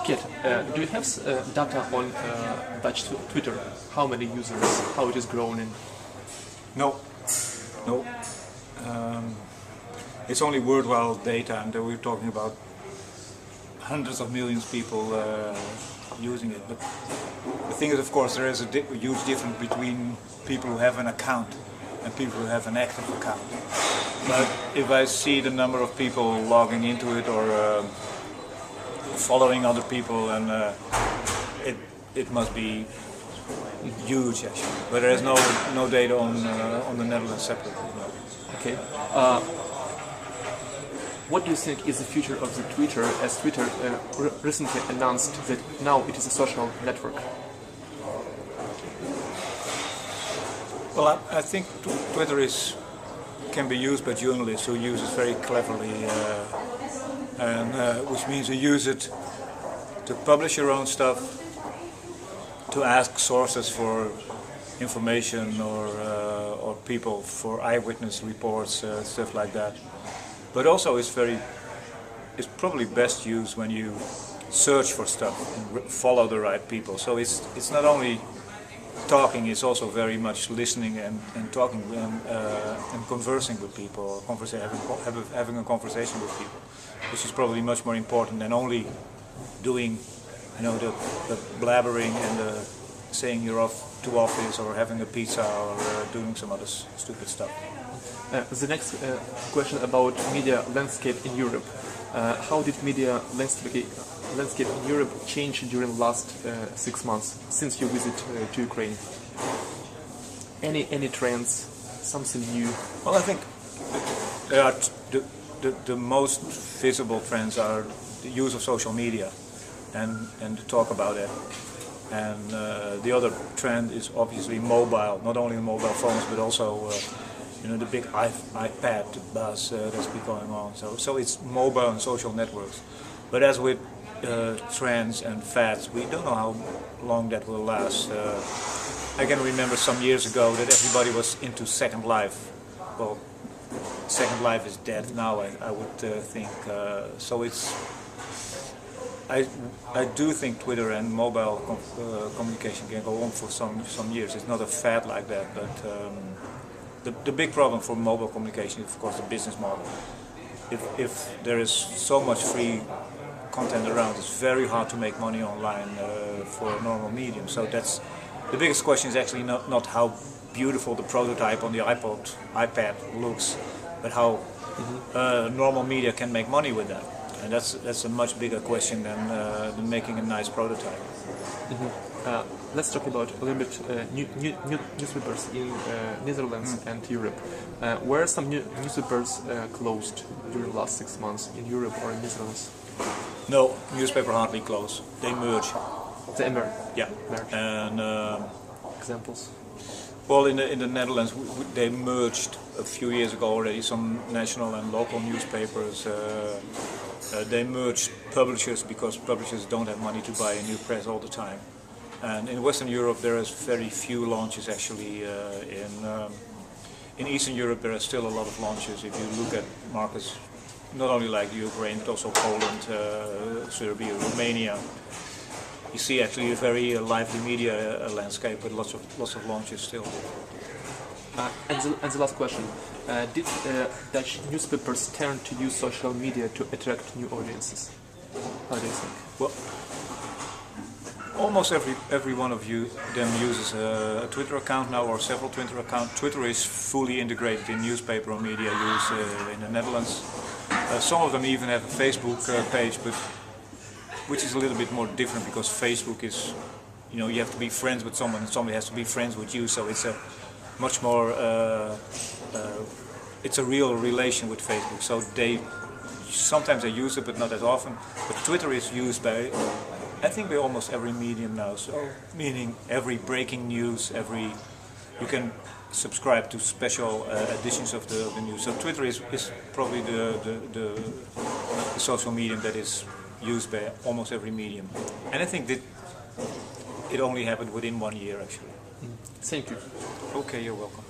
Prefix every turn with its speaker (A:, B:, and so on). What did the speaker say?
A: Piet, do you have data on Datch Twitter? How many users? How it is growing?
B: No, no. It's only worthwhile data, and we're talking about hundreds of millions of people using it. But the thing is, of course, there is a huge difference between people who have an account and people who have an active account. But if I see the number of people logging into it or following other people, and it must be huge actually. But there is no data on the Netherlands separately. No.
A: Okay. What do you think is the future of the Twitter, as Twitter recently announced that now it is a social network?
B: Well, I think Twitter can be used by journalists who use it very cleverly, which means you use it to publish your own stuff, to ask sources for information or people for eyewitness reports, stuff like that. But also it's probably best used when you search for stuff and follow the right people. So it's not only talking, it's also very much listening and talking and conversing with people, having a conversation with people, which is probably much more important than only doing, the blabbering and the saying you're off to office or having a pizza or doing some other stupid stuff.
A: The next question about media landscape in Europe. How did media landscape in Europe change during the last 6 months since you visit to Ukraine? Any trends, something new?
B: Well, I think there are the most visible trends are the use of social media and to talk about it. And the other trend is obviously mobile, not only mobile phones but also the big iPad buzz that's been going on. So it's mobile and social networks. But as with trends and fads, we don't know how long that will last. I can remember some years ago that everybody was into Second Life. Well, Second Life is dead now, I would think. So I do think Twitter and mobile communication can go on for some years. It's not a fad like that, but the big problem for mobile communication is, of course, the business model. If there is so much free content around, it's very hard to make money online for a normal medium. So that's the biggest question is actually not how beautiful the prototype on the iPad looks, but how normal media can make money with that. And that's a much bigger question than making a nice prototype.
A: Let's talk about a little bit newspapers in Netherlands and Europe. Were some newspapers closed during the last 6 months in Europe or in Netherlands?
B: No, newspaper hardly close. They merge.
A: They merge?
B: Yeah.
A: Merge.
B: And
A: examples?
B: Well, in the Netherlands they merged a few years ago already some national and local newspapers. They merged publishers because publishers don't have money to buy a new press all the time. And in Western Europe there is very few launches actually. In Eastern Europe there are still a lot of launches. If you look at markets not only like Ukraine but also Poland, Serbia, Romania, you see actually a very lively media landscape with lots of launches still.
A: And the last question, did Dutch newspapers turn to use social media to attract new audiences? How do you think?
B: Well, almost every one of them uses a Twitter account now, or several Twitter accounts. Twitter is fully integrated in newspaper media use in the Netherlands. Some of them even have a Facebook page, but which is a little bit more different because Facebook is, you have to be friends with someone and somebody has to be friends with you. So it's a much more, it's a real relation with Facebook. So sometimes they use it, but not as often. But Twitter is used by, I think, by almost every medium now. So meaning every breaking news, you can subscribe to special editions of the news. So Twitter is probably the social medium that is used by almost every medium. And I think that it only happened within 1 year actually.
A: Thank you.
B: Okay, you're welcome.